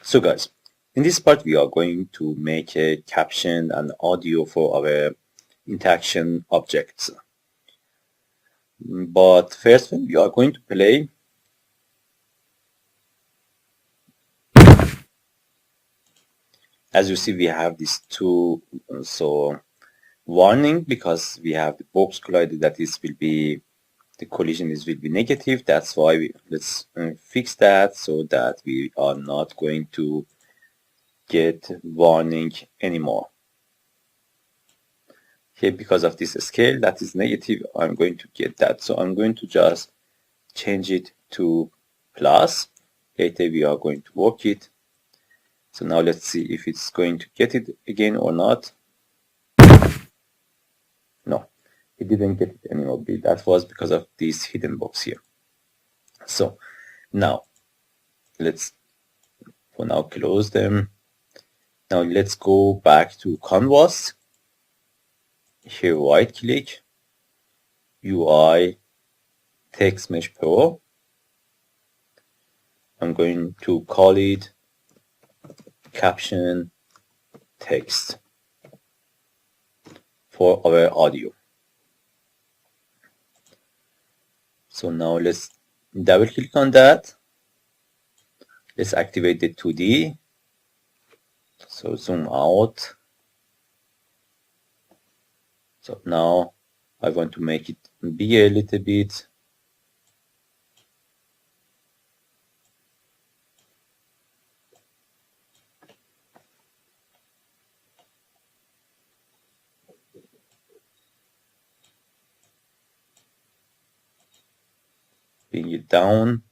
So guys, in this part we are going to make a caption and audio for our interaction objects. But first, when we are going to play, as you see, we have these two, so warning, because we have the box collided, that is will be the collision will be negative. That's why let's fix that so that we are not going to get warning anymore. Here, because of this scale that is negative, I'm going to get that. So I'm going to just change it to plus. Later we are going to work it. So now let's see if it's going to get it again or not. No, it didn't get it anymore. That was because of this hidden box here. So now let's for now close them. Now let's go back to canvas. Here right click, UI, text mesh pro. I'm going to call it caption text for our audio. So now let's double click on that. Let's activate the 2D. So zoom out. So now I want to make it bigger a little bit. Bring it down.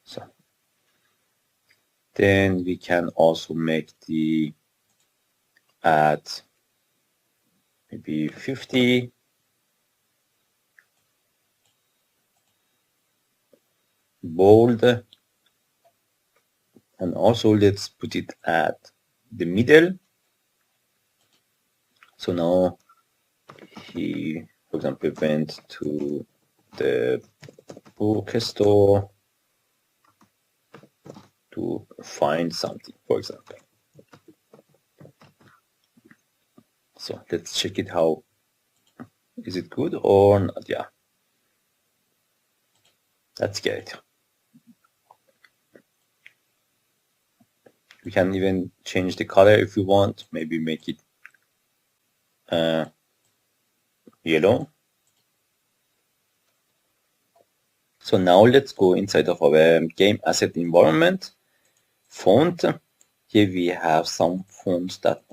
So then we can also make the at maybe 50. Bold. And also let's put it at the middle. So now he, for example, went to the bookstore to find something, for example. So let's check it. How is it good or not? Yeah, that's great. We can even change the color if we want. Maybe make it yellow. So now let's go inside of our game asset environment. Font. Here we have some fonts that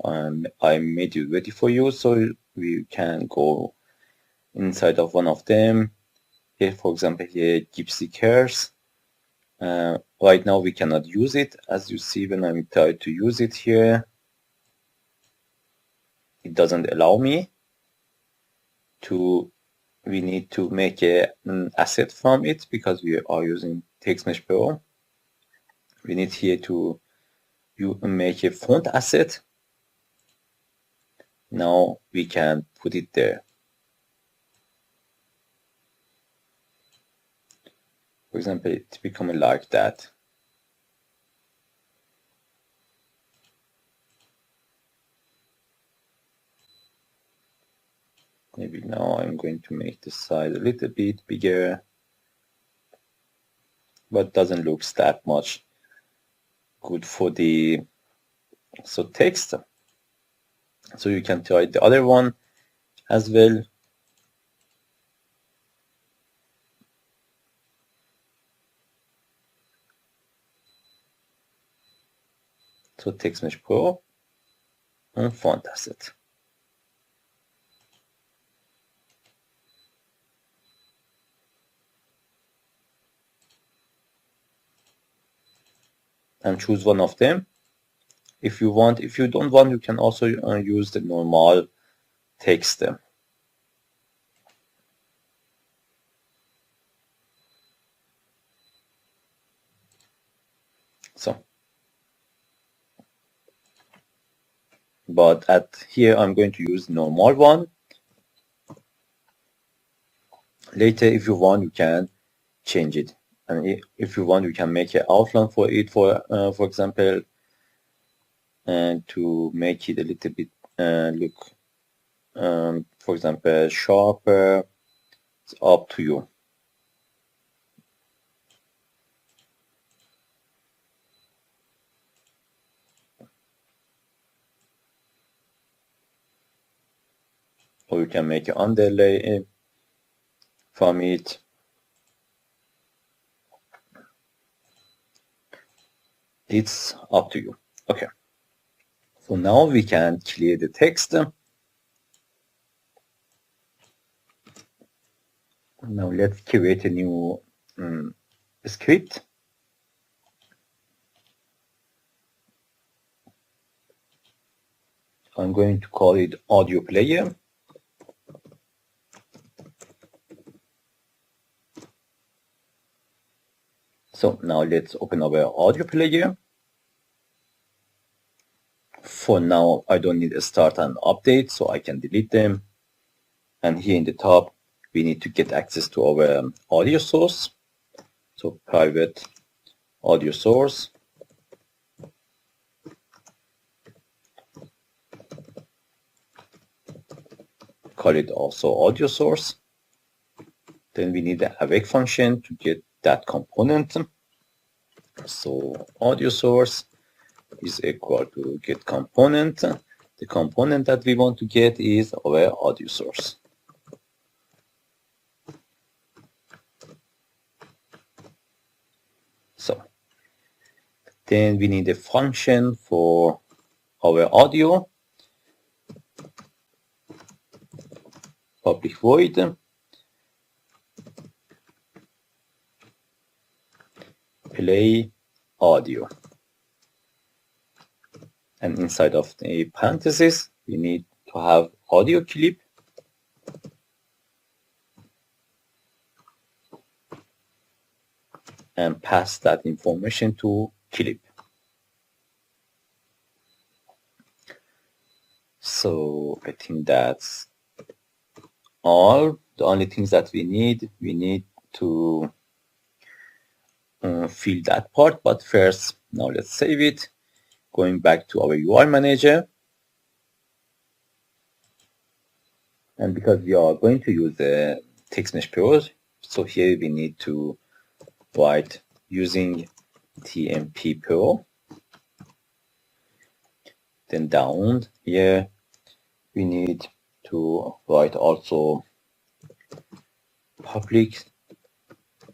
I made it ready for you, so we can go inside of one of them. Here, for example, here Gypsy Cares. Right now we cannot use it. As you see, when I'm trying to use it here, it doesn't allow me to. We need to make an asset from it because we are using TextMesh Pro. We need here to make a font asset. Now we can put it there. For example, it becomes like that. Maybe now I'm going to make the size a little bit bigger, but doesn't look that much good for the text. So you can try the other one as well. So TextMesh Pro and font asset. And choose one of them if you want. If you don't want, you can also use the normal text. So but at here I'm going to use normal one. Later, if you want, you can change it, and if you want, you can make an outline for it, for example, and to make it a little bit look, for example, sharper. It's up to you. Or you can make an underlay from it. It's up to you. Okay. So now we can clear the text. Now let's create a new script. I'm going to call it audio player. So now let's open our audio player. For now, I don't need a start and update, so I can delete them. And here in the top, we need to get access to our audio source. So private audio source. Call it also audio source. Then we need the awake function to get that component. So audio source is equal to get component. The component that we want to get is our audio source. So then we need a function for our audio. Public void play audio, and inside of the parentheses we need to have audio clip and pass that information to clip. So I think that's all. The only things that we need to fill that part, but first, now let's save it. Going back to our UI manager, and because we are going to use the text mesh pro, so here we need to write using TMP pro. Then down here we need to write also public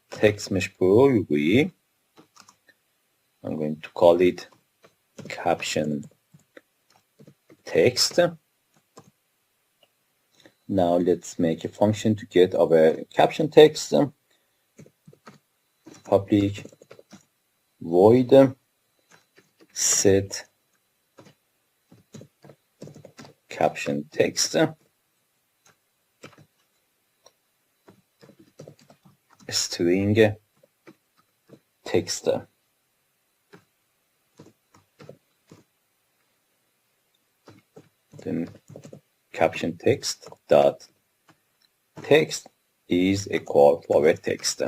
text mesh pro UI. I'm going to call it caption text. Now let's make a function to get our caption text. Public void set caption text string text. Then caption text dot text is equal to our text.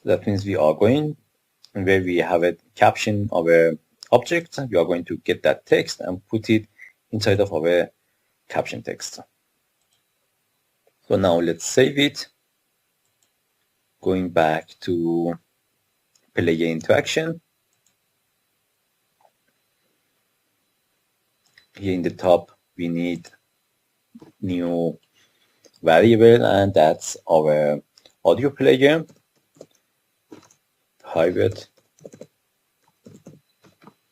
That means we are going where we have a caption of a object, we are going to get that text and put it inside of our caption text. So now let's save it. Going back to player interaction. Here in the top, we need new variable, and that's our audio player. Private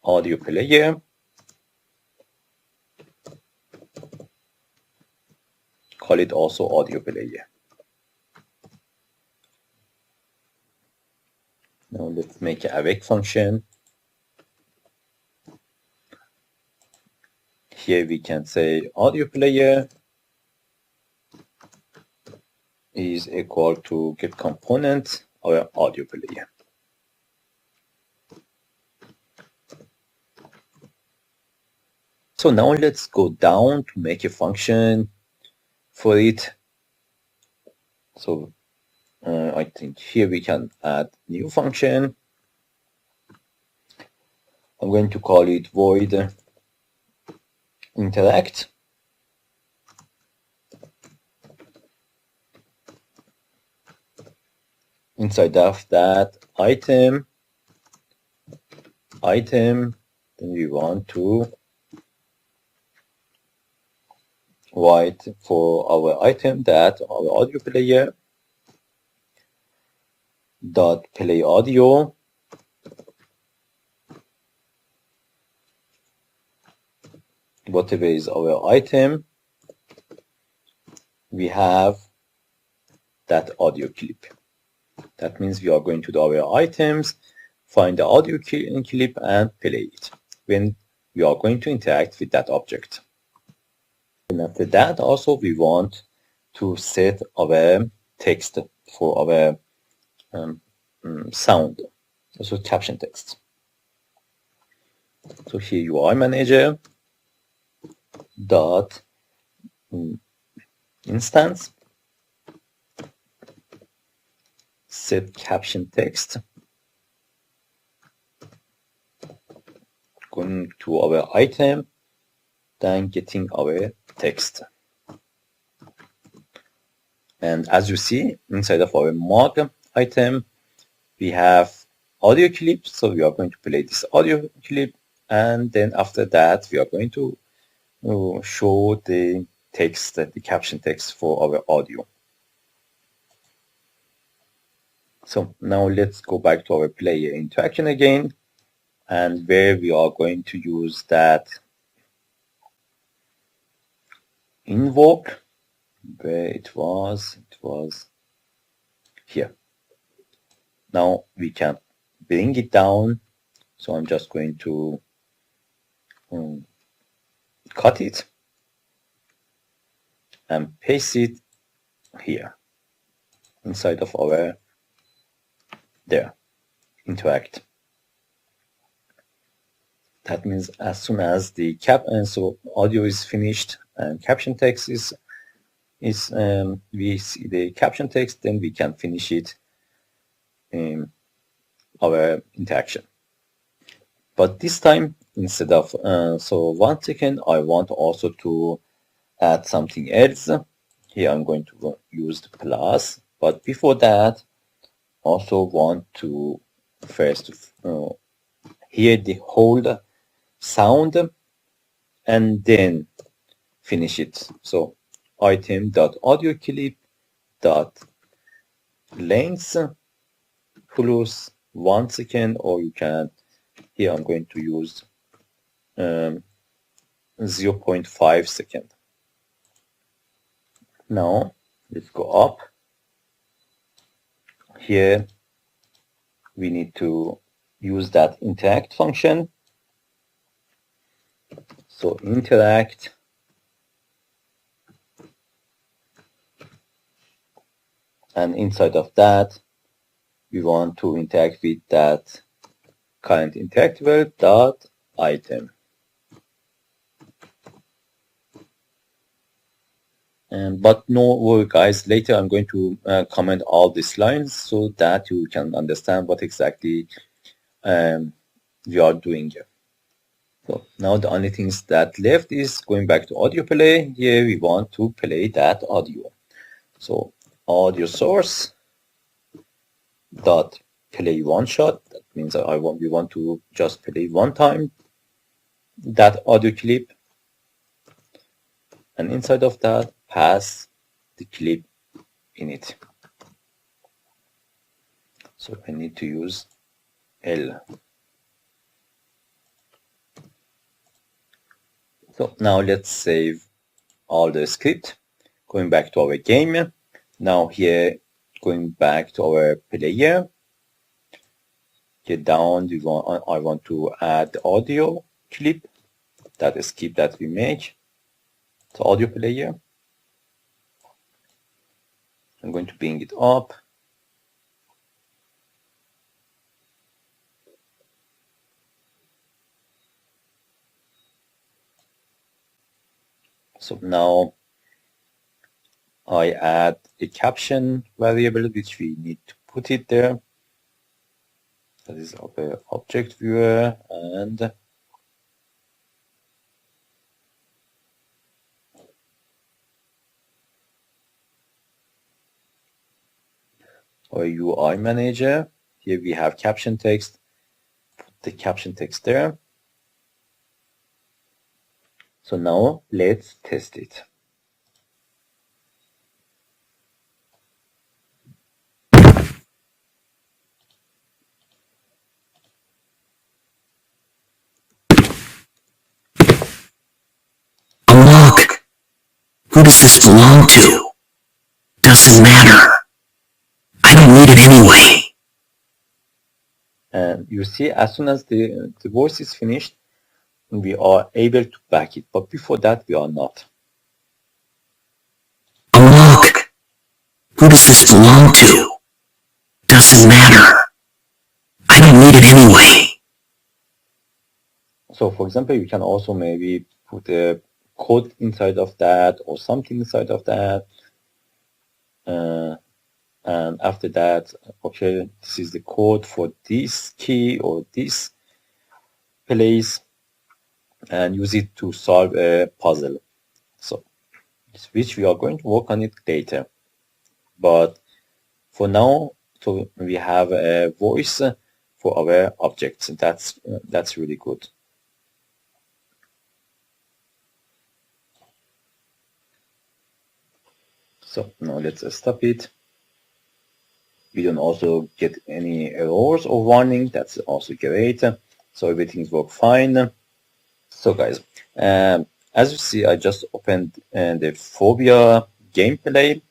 audio player. Call it also audio player. Now let's make an awake function. Here we can say audio player is equal to get component or audio player. So now let's go down to make a function for it. So I think here we can add new function. I'm going to call it void interact. Inside of that item, then we want to write for our item that our audio player dot play audio whatever is our item, we have that audio clip. That means we are going to do our items, find the audio clip and play it when we are going to interact with that object. And after that also we want to set our text for our sound, so caption text. So here UI manager dot instance set caption text, going to our item, then getting our text. And as you see, inside of our mug item, we have audio clip. So we are going to play this audio clip. And then after that, we are going to show the text, the caption text for our audio. So now let's go back to our player interaction again, and where we are going to use that invoke, where it was here. Now we can bring it down. So I'm just going to cut it and paste it here inside of our interact. That means as soon as the so audio is finished and caption text is we see the caption text, then we can finish it in our interaction. But this time, instead of so 1 second, I want also to add something else. Here I'm going to use the plus, but before that, also want to first hear the whole sound and then finish it. So item.audio clip dot length plus 1 second, or you can, here I'm going to use 0.5 second. Now let's go up. Here we need to use that interact function. So interact and inside of that we want to interact with that current interactable dot item. But no worry guys, later I'm going to comment all these lines so that you can understand what exactly we are doing here. So now the only things that left is going back to audio play. Here we want to play that audio. So audio source dot play one shot. That means we want to just play one time that audio clip, and inside of that pass the clip in it. So I need to use L. So now let's save all the script. Going back to our game. Now here, going back to our player. Get down, I want to add the audio clip, that is skip that we make. So audio player. I'm going to bring it up. So now I add a caption variable which we need to put it there. That is our object viewer, and our UI manager. Here we have caption text. Put the caption text there. So now let's test it. Look! Who does this belong to? Doesn't matter. I don't need it anyway. And you see, as soon as the voice is finished, we are able to back it. But before that, we are not. Look! Who does this belong to? Doesn't matter. I don't need it anyway. So for example, you can also maybe put a code inside of that or something inside of that. And after that, okay, this is the code for this key or this place, and use it to solve a puzzle. So, which we are going to work on it later. But for now, so we have a voice for our objects. That's really good. So now let's stop it. We don't also get any errors or warning. That's also great. So everything's worked fine. So guys, as you see, I just opened the Phobia gameplay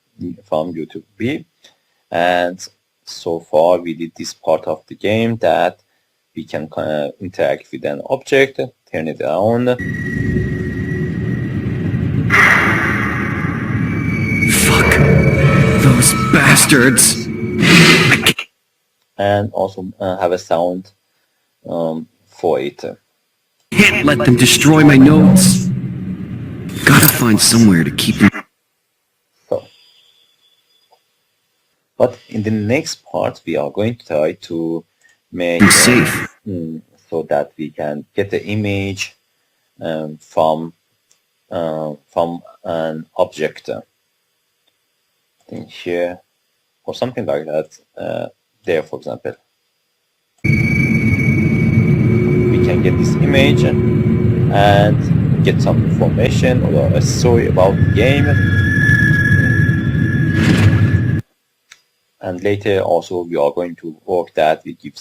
from YouTube B, and so far we did this part of the game that we can interact with an object, turn it around. Fuck those bastards. And also have a sound for it. Can't let them destroy my notes. Gotta find somewhere to keep them. So, but in the next part, we are going to try to make safe so that we can get the image from an object. I think here or something like that. There, for example, we can get this image and get some information or a story about the game. And later also we are going to work that we give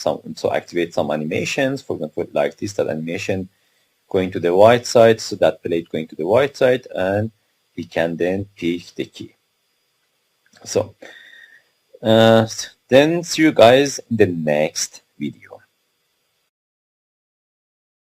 activate some animations, for example, like this, that animation going to the right side, so that plate going to the right side, and we can then pick the key. So then see you guys in the next video.